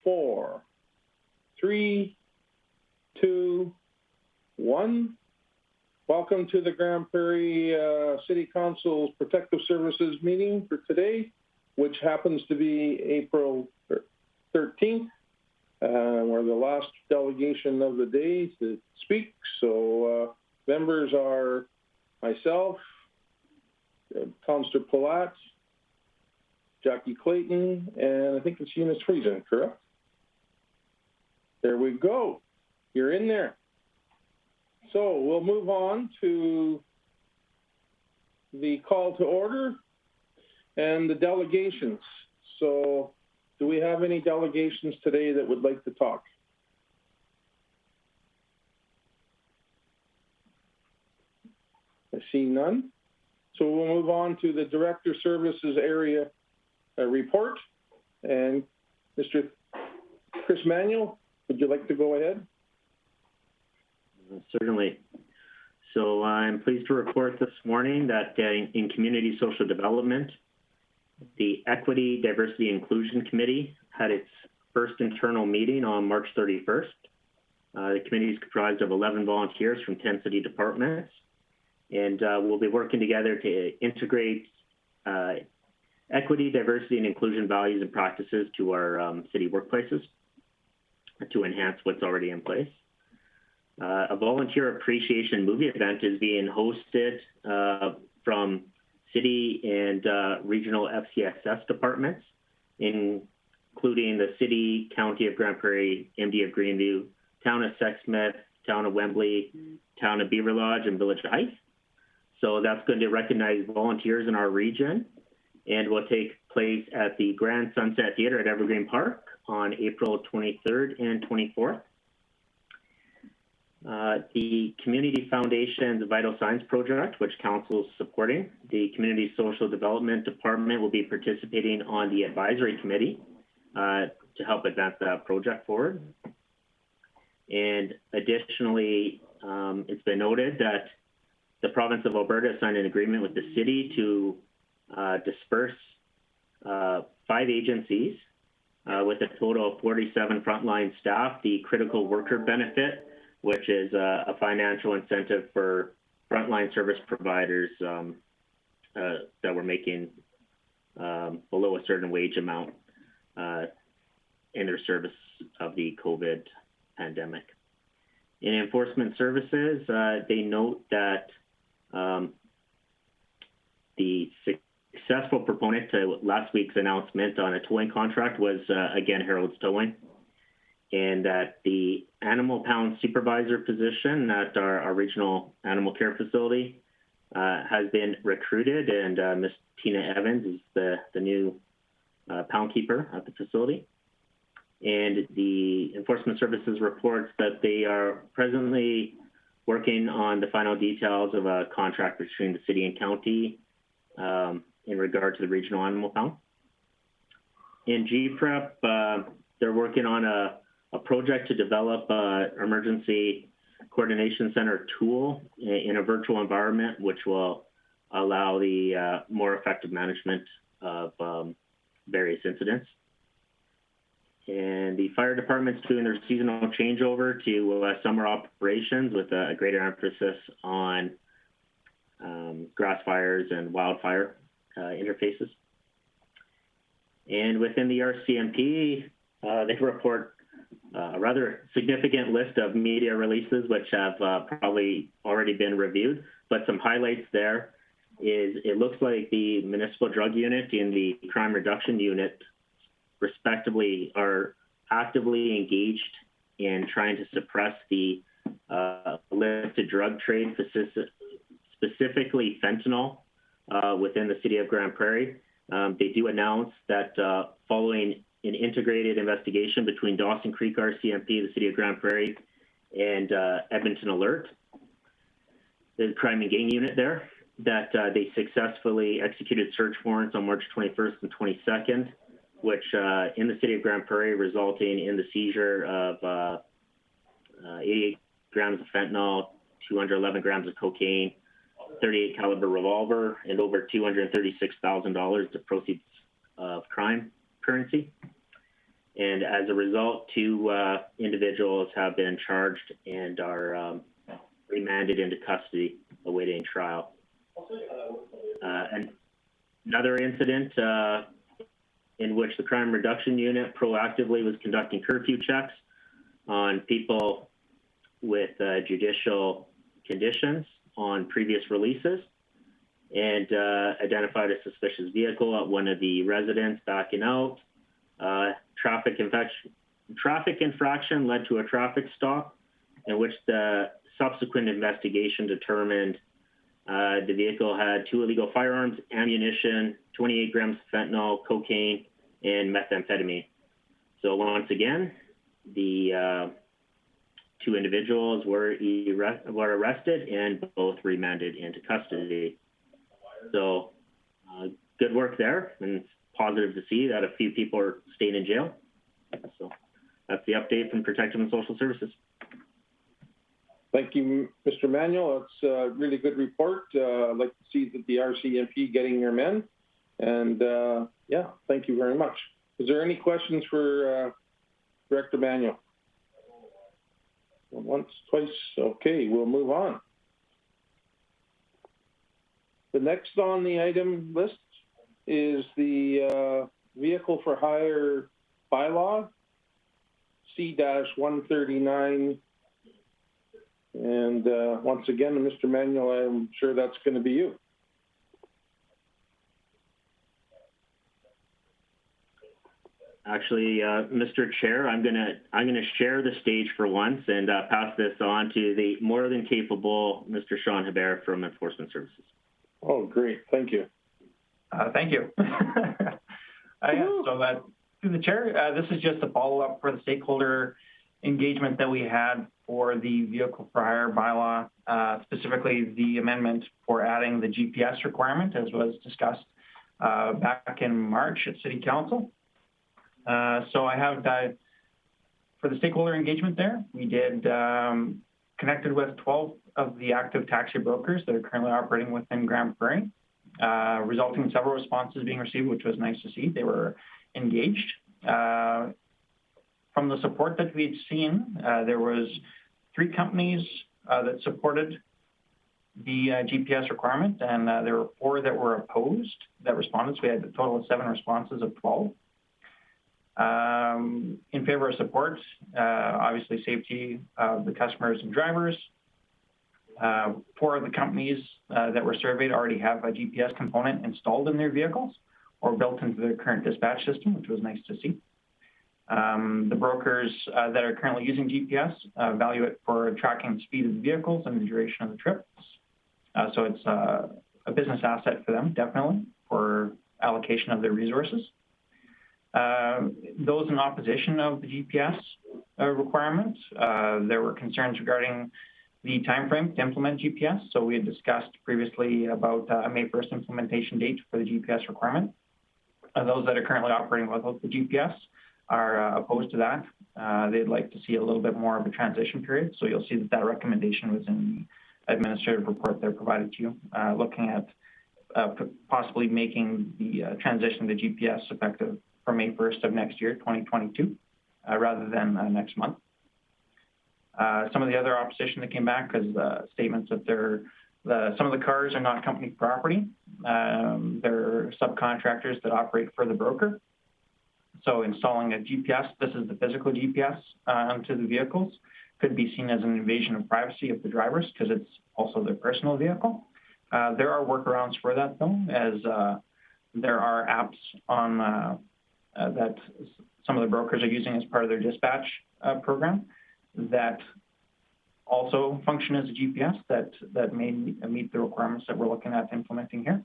4, 3, 2, 1. Welcome to the Grande Prairie City Council's Protective Services meeting for today, which happens to be April 13th. We're the last delegation of the day to speak. So members are myself, Councillor Palat, Jackie Clayton, and I think it's Eunice Friesen, correct? There we go. You're in there. So we'll move on to the call to order and the delegations. So do we have any delegations today that would like to talk? I see none. So we'll move on to the Director Services Area report. And Mr. Chris Manuel, would you like to go ahead? Certainly. So I'm pleased to report this morning that in Community Social Development, the Equity, Diversity, Inclusion Committee had its first internal meeting on March 31st. The committee is comprised of 11 volunteers from 10 city departments, and we'll be working together to integrate equity, diversity, and inclusion values and practices to our city workplaces to enhance what's already in place. A volunteer appreciation movie event is being hosted from city and regional FCSS departments, including the city, county of Grande Prairie, MD of Greenview, town of Sexsmith, town of Wembley, town of Beaver Lodge, and Village Heights. So that's going to recognize volunteers in our region and will take place at the Grand Sunset Theatre at Evergreen Park on April 23rd and 24th. The Community Foundation's Vital Signs Project, which Council is supporting, the Community Social Development Department will be participating on the advisory committee to help advance that project forward. And additionally, it's been noted that the province of Alberta signed an agreement with the city to disperse 5 agencies with a total of 47 frontline staff the critical worker benefit, which is a financial incentive for frontline service providers that were making below a certain wage amount in their service of the COVID pandemic. In enforcement services, they note that the successful proponent to last week's announcement on a towing contract was, again, Harold's Towing, and that the animal pound supervisor position at our regional animal care facility has been recruited, and Ms. Tina Evans is the new pound keeper at the facility. And the Enforcement Services reports that they are presently working on the final details of a contract between the city and county in regard to the regional animal pound. In GPREP, they're working on a project to develop an emergency coordination center tool in a virtual environment, which will allow the more effective management of various incidents. And the fire department's doing their seasonal changeover to summer operations with a greater emphasis on grass fires and wildfire interfaces. And within the RCMP, they report a rather significant list of media releases, which have probably already been reviewed, but some highlights there is it looks like the municipal drug unit and the crime reduction unit respectively are actively engaged in trying to suppress the illicit drug trade, specifically fentanyl, within the city of Grande Prairie. They do announce that following an integrated investigation between Dawson Creek RCMP, the city of Grande Prairie, and Edmonton Alert, the crime and gang unit there, that they successfully executed search warrants on March 21st and 22nd, which in the city of Grande Prairie resulting in the seizure of 88 grams of fentanyl, 211 grams of cocaine, 38 caliber revolver, and over $236,000 of proceeds of crime currency. And as a result, 2 individuals have been charged and are remanded into custody awaiting trial. And another incident in which the Crime Reduction Unit proactively was conducting curfew checks on people with judicial conditions on previous releases, and identified a suspicious vehicle at one of the residents backing out. Traffic infraction led to a traffic stop in which the subsequent investigation determined the vehicle had 2 illegal firearms, ammunition, 28 grams of fentanyl, cocaine, and methamphetamine. So once again, the 2 individuals were arrested and both remanded into custody. So good work there, and it's positive to see that a few people are staying in jail. So that's the update from Protective and Social Services. Thank you, Mr. Manuel. It's a really good report. I'd like to see that the RCMP getting their men. And yeah, thank you very much. Is there any questions for Director Manuel? Once, twice, okay, we'll move on. The next on the item list is the Vehicle for Hire Bylaw, C-139. And once again, Mr. Manuel, I'm sure that's going to be you. Actually, Mr. Chair, I'm gonna share the stage for once and pass this on to the more than capable Mr. Sean Hebert from Enforcement Services. Oh, great! Thank you. Thank you. So through the chair, this is just a follow-up for the stakeholder engagement that we had for the Vehicle for Hire bylaw, specifically the amendment for adding the GPS requirement, as was discussed back in March at City Council. So I have for the stakeholder engagement there, we did connected with 12 of the active taxi brokers that are currently operating within Grande Prairie, resulting in several responses being received, which was nice to see. They were engaged. From the support that we'd seen, there was 3 companies that supported the GPS requirement, and there were 4 that were opposed that responded. So we had a total of 7 responses of 12. In favor of support, obviously safety of the customers and drivers. 4 of the companies that were surveyed already have a GPS component installed in their vehicles or built into their current dispatch system, which was nice to see. The brokers that are currently using GPS value it for tracking the speed of the vehicles and the duration of the trips. So it's a business asset for them, definitely, for allocation of their resources. Those in opposition of the GPS requirement, there were concerns regarding the timeframe to implement GPS. So we had discussed previously about a May 1st implementation date for the GPS requirement. Those that are currently operating without the GPS are opposed to that. They'd like to see a little bit more of a transition period. So you'll see that that recommendation was in the administrative report that provided to you, looking at possibly making the transition to GPS effective for May 1st of next year, 2022, rather than next month. Some of the other opposition that came back is statements that some of the cars are not company property. They're subcontractors that operate for the broker. So installing a GPS, this is the physical GPS onto the vehicles, could be seen as an invasion of privacy of the drivers because it's also their personal vehicle. There are workarounds for that though, as there are apps on that some of the brokers are using as part of their dispatch program that also function as a GPS that may meet the requirements that we're looking at implementing here.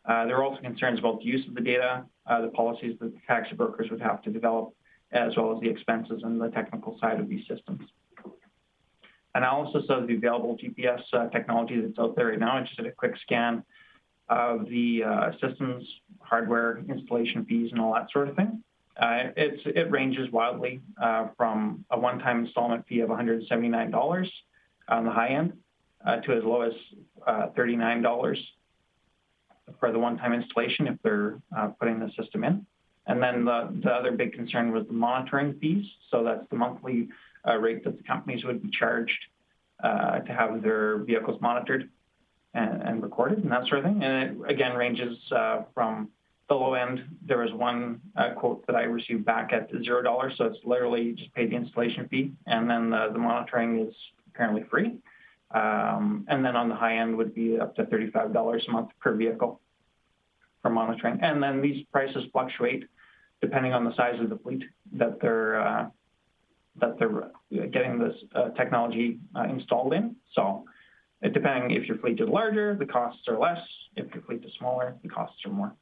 There are also concerns about the use of the data, the policies that the taxi brokers would have to develop, as well as the expenses and the technical side of these systems. Analysis of the available GPS technology that's out there right now. I just did a quick scan of the systems, hardware, installation fees, and all that sort of thing. It ranges wildly from a one-time installment fee of $179 on the high end to as low as $39 for the one-time installation if they're putting the system in. And then the other big concern was the monitoring fees. So that's the monthly rate that the companies would be charged to have their vehicles monitored and recorded and that sort of thing. And it, again, ranges from the low end. There was one quote that I received back at $0, so it's literally you just pay the installation fee, and then the monitoring is apparently free. And then on the high end would be up to $35 a month per vehicle for monitoring. And then these prices fluctuate depending on the size of the fleet that they're getting this technology installed in. So depending if your fleet is larger, the costs are less. If your fleet is smaller, the costs are more.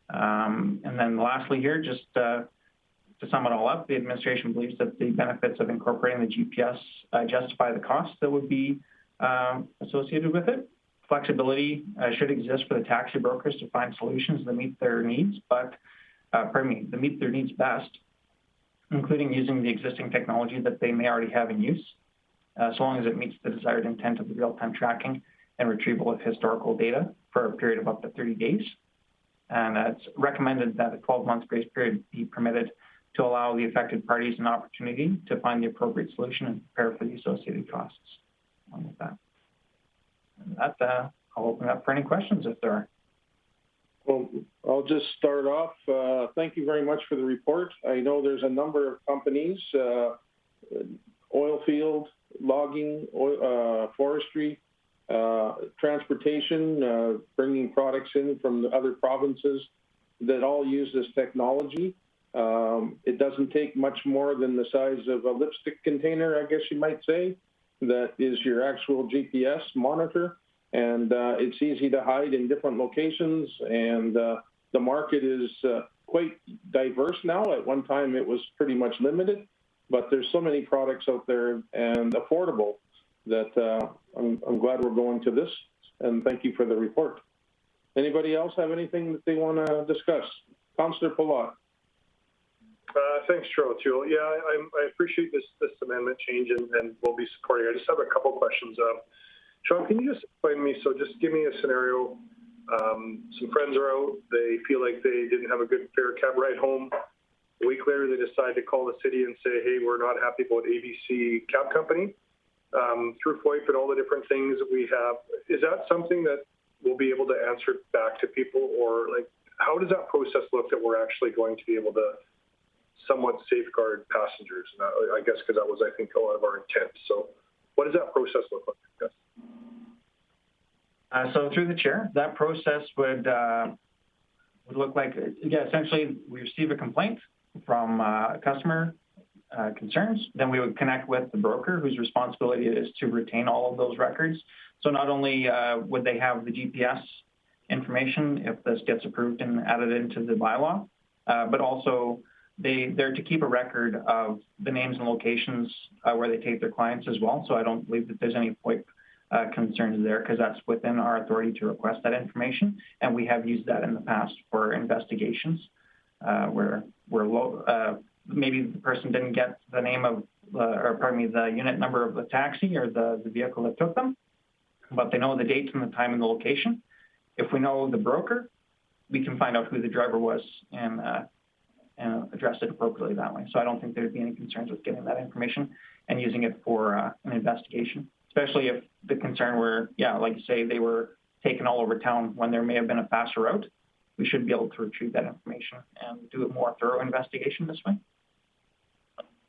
And then lastly here, just to sum it all up, the administration believes that the benefits of incorporating the GPS justify the costs that would be associated with it. Flexibility should exist for the taxi brokers to find solutions that meet their needs, that meet their needs best, including using the existing technology that they may already have in use, so long as it meets the desired intent of the real-time tracking and retrieval of historical data for a period of up to 30 days. And it's recommended that a 12-month grace period be permitted to allow the affected parties an opportunity to find the appropriate solution and prepare for the associated costs. Along with that. And that, I'll open up for any questions if there are. Well, I'll just start off. Thank you very much for the report. I know there's a number of companies, oil field, logging, forestry, transportation, bringing products in from the other provinces that all use this technology. It doesn't take much more than the size of a lipstick container, I guess you might say, that is your actual GPS monitor. And it's easy to hide in different locations. And the market is quite diverse now. At one time, it was pretty much limited. But there's so many products out there and affordable that I'm glad we're going to this. And thank you for the report. Anybody else have anything that they want to discuss? Councillor Palat. Thanks, Charles. Yeah, I appreciate this amendment change and we'll be supporting. I just have a couple questions. Sean, can you just explain to me, so just give me a scenario. Some friends are out, they feel like they didn't have a good fare cab ride home. A week later, they decide to call the city and say, hey, we're not happy about ABC cab company. Through FOIP and all the different things that we have, is that something that we'll be able to answer back to people? Or like, how does that process look that we're actually going to be able to somewhat safeguard passengers? And I guess because that was, I think, a lot of our intent. So what does that process look like? Yes. So through the chair, that process would look like, yeah, essentially we receive a complaint from customer concerns, then we would connect with the broker whose responsibility it is to retain all of those records. So not only would they have the GPS information if this gets approved and added into the bylaw, but also they're to keep a record of the names and locations where they take their clients as well. So I don't believe that there's any FOIP concerns there, because that's within our authority to request that information. And we have used that in the past for investigations where maybe the person didn't get the name of, the unit number of the taxi or the vehicle that took them, but they know the date and the time and the location. If we know the broker, we can find out who the driver was and address it appropriately that way. So I don't think there'd be any concerns with getting that information and using it for an investigation, especially if the concern were, yeah, like you say, they were taken all over town when there may have been a faster route. We should be able to retrieve that information and do a more thorough investigation this way.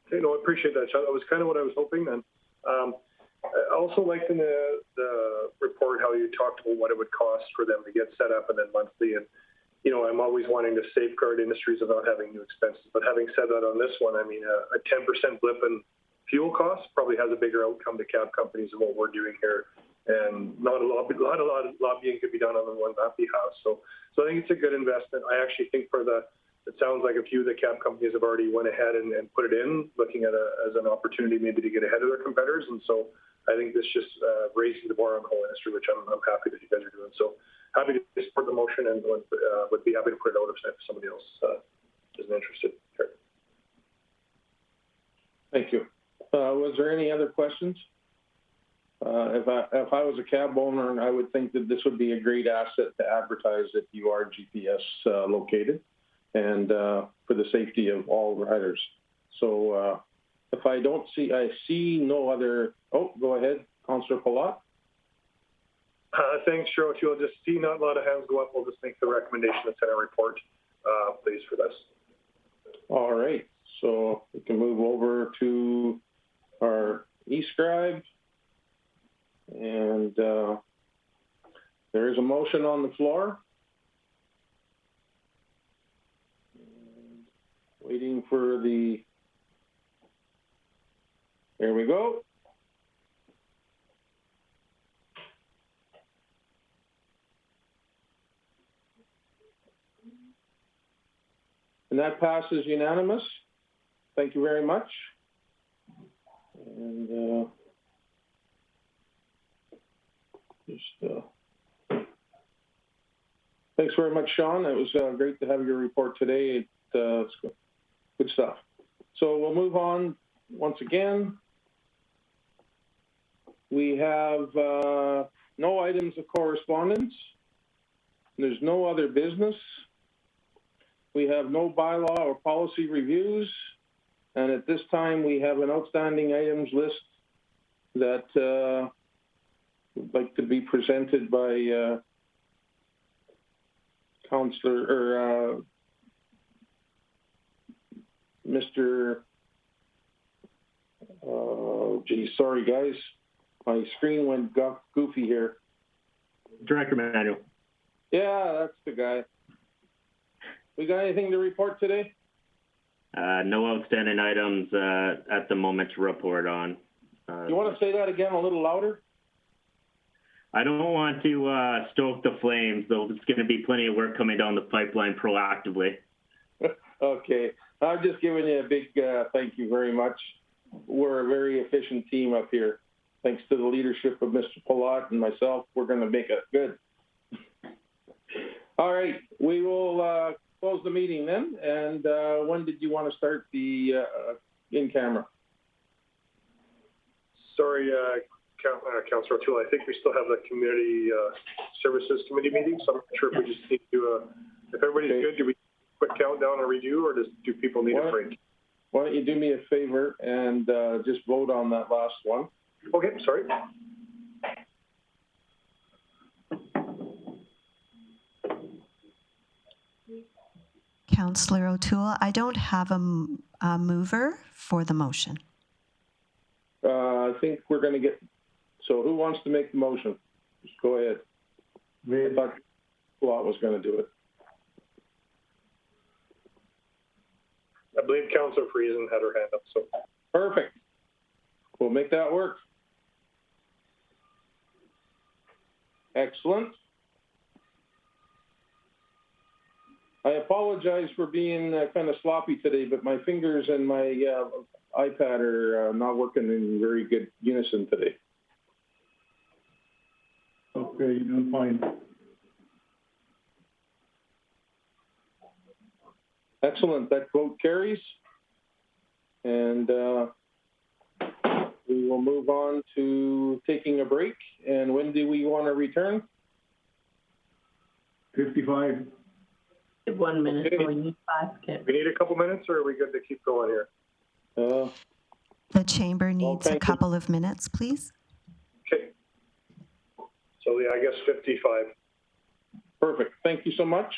Okay, no, I appreciate that, Sean. That was kind of what I was hoping. And I also liked in the report how you talked about what it would cost for them to get set up and then monthly. And, you know, I'm always wanting to safeguard industries without having new expenses. But having said that on this one, I mean, a 10% blip in fuel costs probably has a bigger outcome to cab companies than what we're doing here. And not a lot of lobbying could be done on that behalf. So I think it's a good investment. I actually think it sounds like a few of the cab companies have already went ahead and put it in, looking at as an opportunity maybe to get ahead of their competitors. And so I think this just raising the bar on the whole industry, which I'm happy that you guys are doing. So happy to support the motion and would be happy to put it out if somebody else isn't interested. Sure. Thank you. Was there any other questions? If I was a cab owner, I would think that this would be a great asset to advertise that you are GPS located. and for the safety of all riders. So if I see no other, go ahead, Councillor Palat. Thanks, Chair O'Toole. Just see not a lot of hands go up. We'll just make the recommendation that's in our report, please, for this. All right. So we can move over to our e-scribe. And there is a motion on the floor. And waiting for there we go. And that passes unanimous. Thank you very much. And thanks very much, Sean. It was great to have your report today. It's good stuff. So we'll move on once again. We have no items of correspondence. There's no other business. We have no bylaw or policy reviews. And at this time, we have an outstanding items list that would like to be presented by Councillor or Mr. Sorry guys, my screen went goofy here. Director Manuel. Yeah, that's the guy. We got anything to report today? No outstanding items at the moment to report on. You want to say that again a little louder? I don't want to stoke the flames, though. There's going to be plenty of work coming down the pipeline proactively. Okay. I'm just giving you a big thank you very much. We're a very efficient team up here. Thanks to the leadership of Mr. Palat and myself, we're going to make it good. All right. We will close the meeting then. And when did you want to start the in-camera? Sorry, Councillor O'Toole, I think we still have the Community Services Committee meeting, so I'm not sure if we just need to, if everybody's good, do we quick countdown and redo, or do people need a break? Why don't you do me a favor and just vote on that last one? Okay, sorry. Councillor O'Toole, I don't have a mover for the motion. I think we're going to get, so who wants to make the motion? Just go ahead. I thought Palat was going to do it. I believe Councillor Friesen had her hand up, so. Perfect. We'll make that work. Excellent. I apologize for being kind of sloppy today, but my fingers and my iPad are not working in very good unison today. Okay, you're doing fine. Excellent. That vote carries. And we will move on to taking a break. And when do we want to return? 55. 1 minute, Okay. so we need 5. Okay. We need a couple minutes, or are we good to keep going here? The chamber needs a thank you. couple of minutes, please. Okay. So yeah, I guess 55. Perfect. Thank you so much.